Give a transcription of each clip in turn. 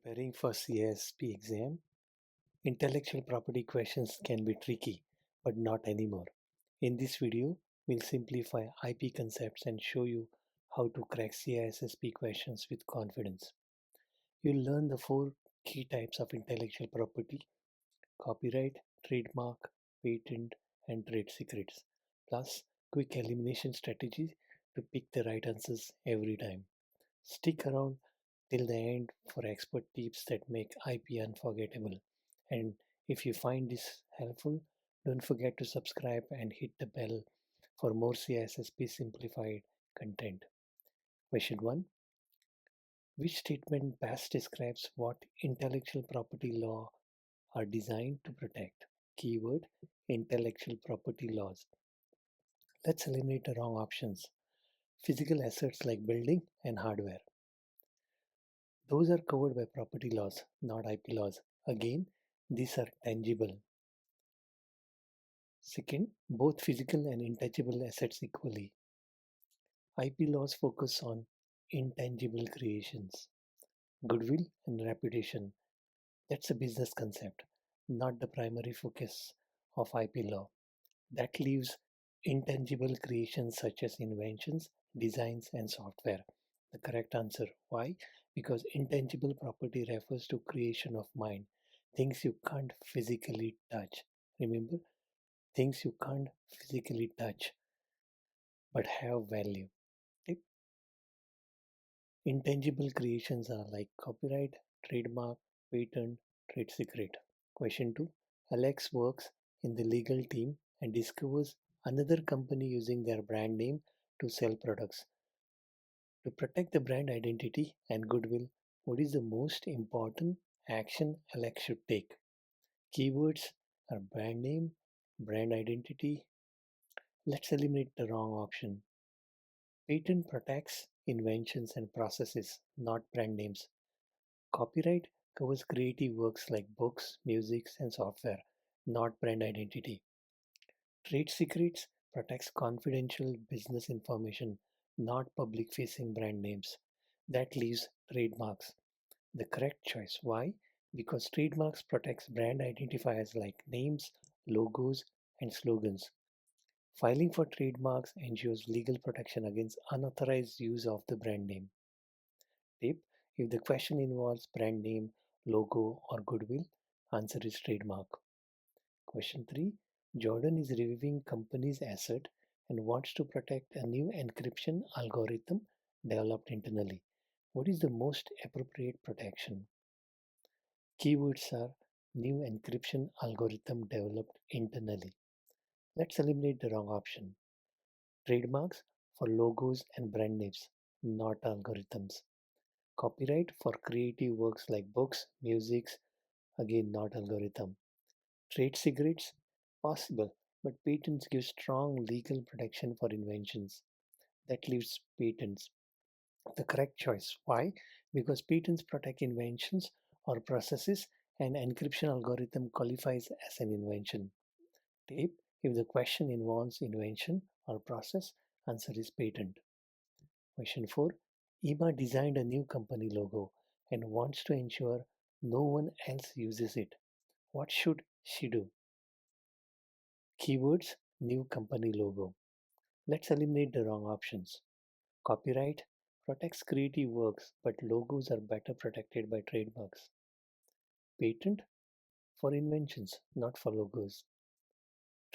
Preparing for CISSP exam, intellectual property questions can be tricky, but not anymore. In this video, we'll simplify IP concepts and show you how to crack CISSP questions with confidence. You'll learn the four key types of intellectual property: copyright, trademark, patent, and trade secrets, plus quick elimination strategies to pick the right answers every time. Stick around till the end for expert tips that make IP unforgettable. And if you find this helpful, don't forget to subscribe and hit the bell for more CISSP simplified content. Question 1. Which statement best describes what intellectual property law are designed to protect? Keyword: intellectual property laws. Let's eliminate the wrong options. Physical assets like building and hardware. Those are covered by property laws, not IP laws. Again, these are tangible. Second, both physical and intangible assets equally. IP laws focus on intangible creations. Goodwill and reputation. That's a business concept, not the primary focus of IP law. That leaves intangible creations such as inventions, designs, and software. The correct answer. Why? Because intangible property refers to creation of mind, things you can't physically touch. Remember, things you can't physically touch but have value. Okay? Intangible creations are like copyright, trademark, patent, trade secret. Question 2. Alex works in the legal team and discovers another company using their brand name to sell products. To protect the brand identity and goodwill, what is the most important action Alex should take? Keywords are brand name, brand identity. Let's eliminate the wrong option. Patent protects inventions and processes, not brand names. Copyright covers creative works like books, music, and software, not brand identity. Trade secrets protects confidential business information, not public-facing brand names. That leaves trademarks. The correct choice. Why? Because trademarks protects brand identifiers like names, logos, and slogans. Filing for trademarks ensures legal protection against unauthorized use of the brand name. Tip: if the question involves brand name, logo, or goodwill, answer is trademark. Question 3. Jordan is reviewing company's asset and wants to protect a new encryption algorithm developed internally. What is the most appropriate protection? Keywords are new encryption algorithm developed internally. Let's eliminate the wrong option. Trademarks for logos and brand names, not algorithms. Copyright for creative works like books, music, again not algorithm. Trade secrets, possible, but patents give strong legal protection for inventions. That leaves patents. The correct choice. Why? Because patents protect inventions or processes, and encryption algorithm qualifies as an invention. Tip: if the question involves invention or process, answer is patent. Question 4. Ema designed a new company logo and wants to ensure no one else uses it. What should she do? Keywords: new company logo. Let's eliminate the wrong options. Copyright protects creative works, but logos are better protected by trademarks. Patent for inventions, not for logos.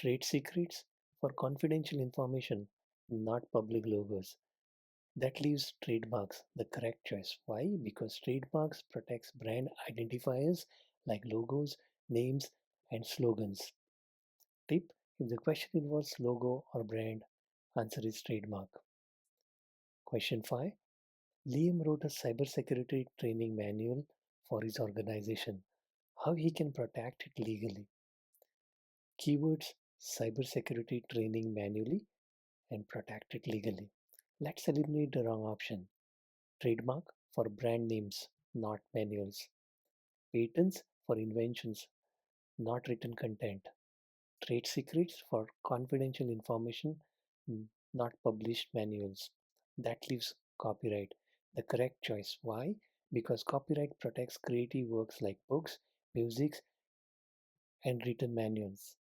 Trade secrets for confidential information, not public logos. That leaves trademarks, the correct choice. Why? Because trademarks protects brand identifiers like logos, names, and slogans. Tip: if the question involves logo or brand, answer is trademark. Question 5. Liam wrote a cybersecurity training manual for his organization. How he can protect it legally? Keywords: cybersecurity training manually and protect it legally. Let's eliminate the wrong option. Trademark for brand names, not manuals. Patents for inventions, not written content. Trade secrets for confidential information, not published manuals. That leaves copyright, the correct choice. Why? because copyright protects creative works like books, music, and written manuals.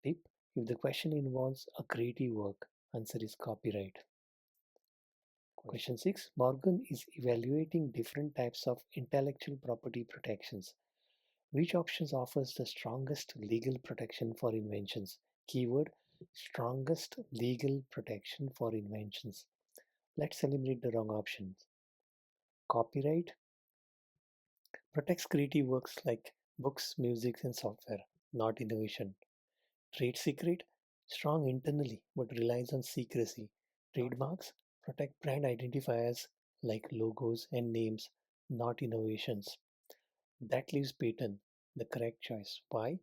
Tip: if the question involves a creative work, answer is copyright. Question 6. Morgan is evaluating different types of intellectual property protections. Which options offers the strongest legal protection for inventions? Keyword: strongest legal protection for inventions. Let's eliminate the wrong options. Copyright protects creative works like books, music, and software, not innovation. Trade secret, strong internally but relies on secrecy. Trademarks protect brand identifiers like logos and names, not innovations. That leaves patent the correct choice. Why?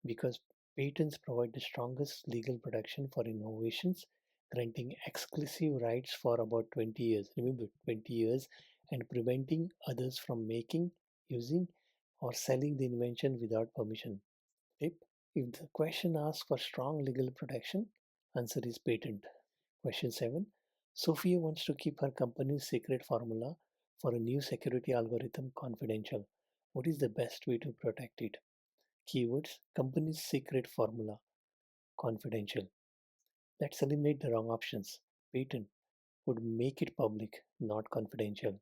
Because patents provide the strongest legal protection for innovations, granting exclusive rights for about 20 years. Remember, 20 years, and preventing others from making, using, or selling the invention without permission. Tip: if the question asks for strong legal protection, answer is patent. Question 7. Sophia wants to keep her company's secret formula for a new security algorithm confidential. What is the best way to protect it? Keywords: company's secret formula, confidential. Let's eliminate the wrong options. Patent would make it public, not confidential.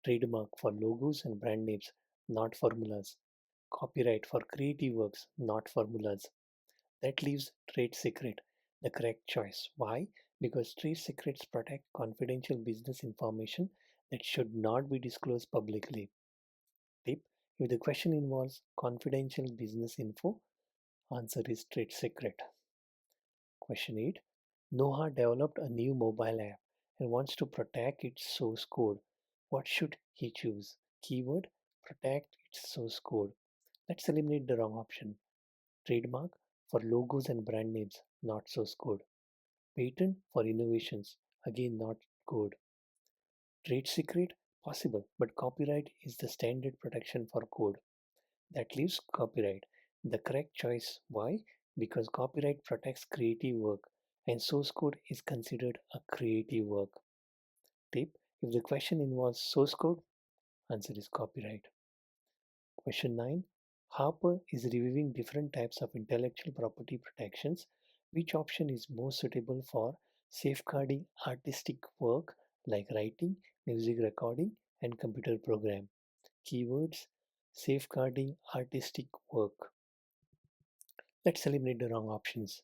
Trademark for logos and brand names, not formulas. Copyright for creative works, not formulas. That leaves trade secret the correct choice. Why? Because trade secrets protect confidential business information that should not be disclosed publicly. Tip: if the question involves confidential business info, answer is trade secret. Question 8. Noah developed a new mobile app and wants to protect its source code. What should he choose? Keyword: protect its source code. Let's eliminate the wrong option. Trademark for logos and brand names, not source code. Patent for innovations, again not code. Trade secret, possible, but copyright is the standard protection for code. That leaves copyright the correct choice. Why? Because copyright protects creative work and source code is considered a creative work. Tip: if the question involves source code, answer is copyright. Question 9. Harper is reviewing different types of intellectual property protections. Which option is most suitable for safeguarding artistic work like writing, music recording, and computer program? Keywords: safeguarding artistic work. Let's eliminate the wrong options.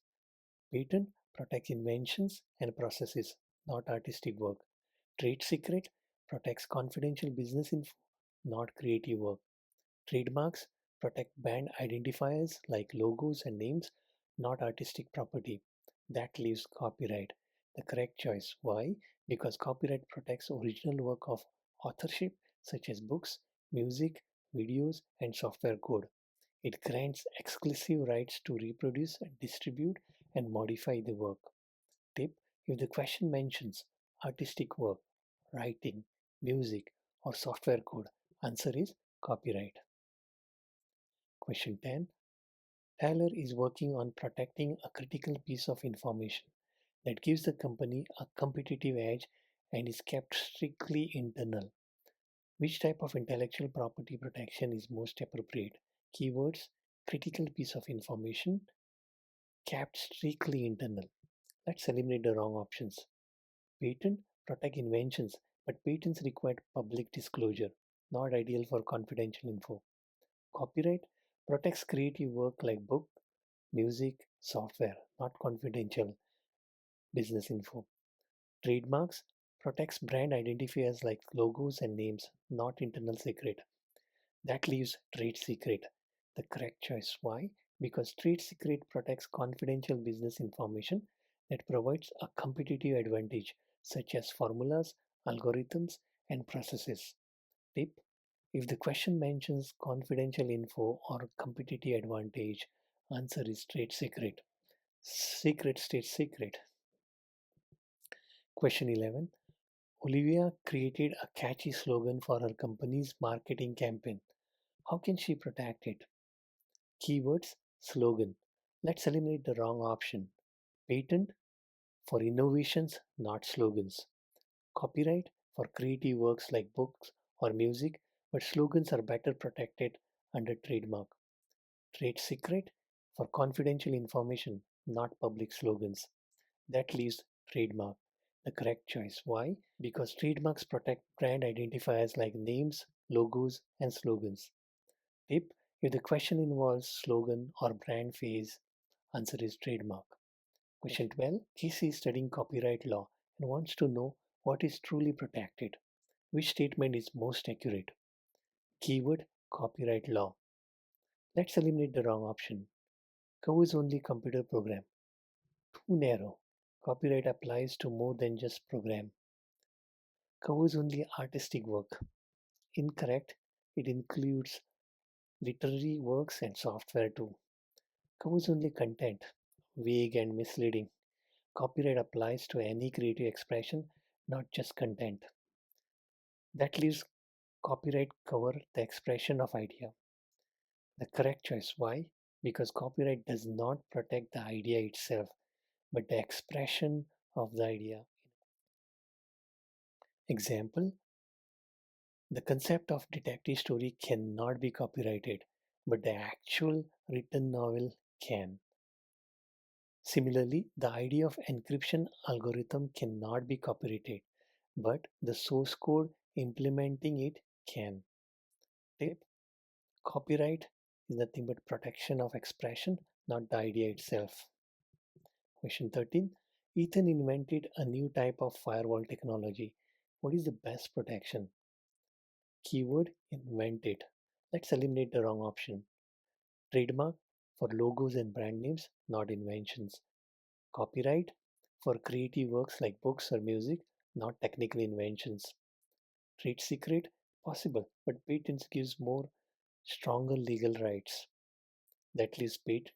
Patent protects inventions and processes, not artistic work. Trade secret protects confidential business info, not creative work. Trademarks protect brand identifiers like logos and names, not artistic property. That leaves copyright the correct choice. Why? Because copyright protects original work of authorship such as books, music, videos, and software code. It grants exclusive rights to reproduce, distribute, and modify the work. Tip: if the question mentions artistic work, writing, music, or software code, answer is copyright. Question 10. Tyler is working on protecting a critical piece of information that gives the company a competitive edge and is kept strictly internal. Which type of intellectual property protection is most appropriate? Keywords: critical piece of information, kept strictly internal. Let's eliminate the wrong options. Patent protect inventions, but patents require public disclosure, not ideal for confidential info. Copyright protects creative work like book, music, software, not confidential business info. Trademarks protects brand identifiers like logos and names, not internal secret. That leaves trade secret the correct choice. Why? Because trade secret protects confidential business information that provides a competitive advantage, such as formulas, algorithms, and processes. Tip: if the question mentions confidential info or competitive advantage, answer is trade secret. Secret stays secret. Question 11. Olivia created a catchy slogan for her company's marketing campaign. How can she protect it? Keywords: slogan. Let's eliminate the wrong option. Patent for innovations, not slogans. Copyright for creative works like books or music, but slogans are better protected under trademark. Trade secret for confidential information, not public slogans. That leaves trademark, the correct choice. Why? Because trademarks protect brand identifiers like names, logos, and slogans. Tip: if the question involves slogan or brand phase, answer is trademark. Question 12. Casey is studying copyright law and wants to know what is truly protected. Which statement is most accurate? Keyword: copyright law. Let's eliminate the wrong option. Covers only computer program. Too narrow. Copyright applies to more than just program. Covers only artistic work. Incorrect. It includes literary works and software too. Covers only content. Vague and misleading. Copyright applies to any creative expression, not just content. That leaves copyright cover the expression of idea. The correct choice. Why? Because copyright does not protect the idea itself, but the expression of the idea. Example: the concept of detective story cannot be copyrighted, but the actual written novel can. Similarly, the idea of encryption algorithm cannot be copyrighted, but the source code implementing it can. Tip: copyright is nothing but protection of expression, not the idea itself. Question 13. Ethan invented a new type of firewall technology. What is the best protection? Keyword: invented. Let's eliminate the wrong option. Trademark for logos and brand names, not inventions. Copyright for creative works like books or music, not technical inventions. Trade secret possible, but patents gives more stronger legal rights. That leaves patent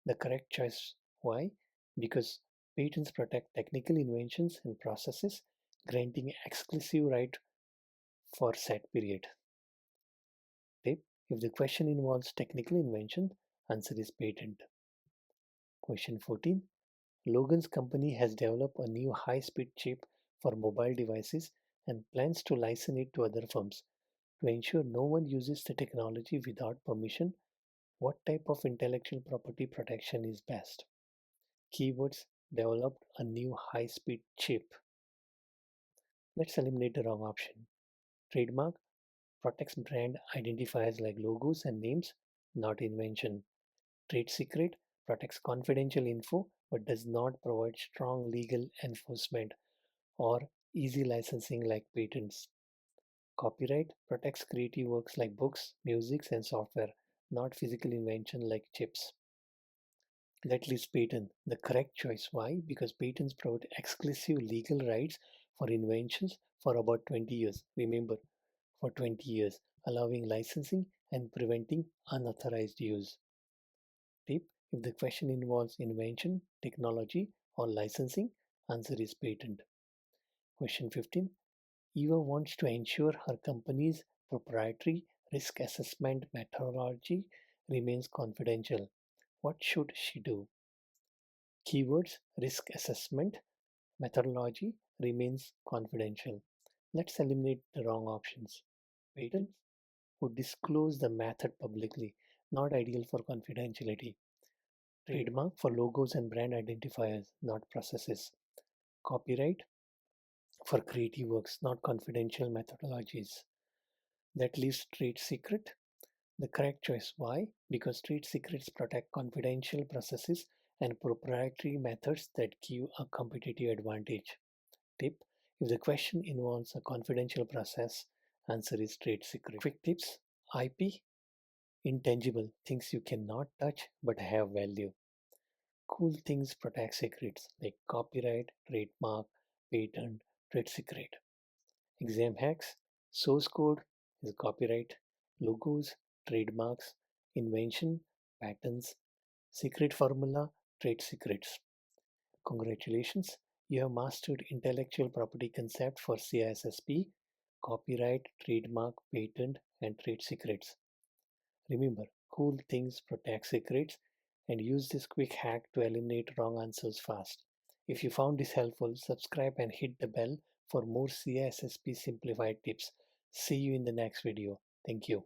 the correct choice. Why? Because patents protect technical inventions and processes, granting exclusive right for set period. Tip: if the question involves technical invention, answer is patent. Question 14. Logan's company has developed a new high-speed chip for mobile devices and plans to license it to other firms. To ensure no one uses the technology without permission, what type of intellectual property protection is best? Keywords: developed a new high-speed chip. Let's eliminate the wrong option. Trademark protects brand identifiers like logos and names, not invention. Trade secret protects confidential info but does not provide strong legal enforcement or easy licensing like patents. Copyright protects creative works like books, music, and software, not physical invention like chips. That leaves patent the correct choice. Why? Because patents provide exclusive legal rights for inventions for about 20 years. Remember, for 20 years, allowing licensing and preventing unauthorized use. Tip: if the question involves invention, technology, or licensing, answer is patent. Question 15. Eva wants to ensure her company's proprietary risk assessment methodology remains confidential. What should she do? Keywords: risk assessment methodology remains confidential. Let's eliminate the wrong options. Patents would disclose the method publicly, not ideal for confidentiality. Trademark for logos and brand identifiers, not processes. Copyright for creative works, not confidential methodologies. That leaves trade secret the correct choice. Why? Because trade secrets protect confidential processes and proprietary methods that give a competitive advantage. Tip: if the question involves a confidential process, answer is trade secret. Quick tips: IP, intangible, things you cannot touch but have value. Cool things protect secrets like copyright, trademark, patent, trade secret. Exam hacks: source code is copyright, logos, trademarks, invention, patents, secret formula, trade secrets. Congratulations, you have mastered intellectual property concept for CISSP, copyright, trademark, patent, and trade secrets. Remember, cool things protect secrets and use this quick hack to eliminate wrong answers fast. If you found this helpful, subscribe and hit the bell for more CISSP simplified tips. See you in the next video. Thank you.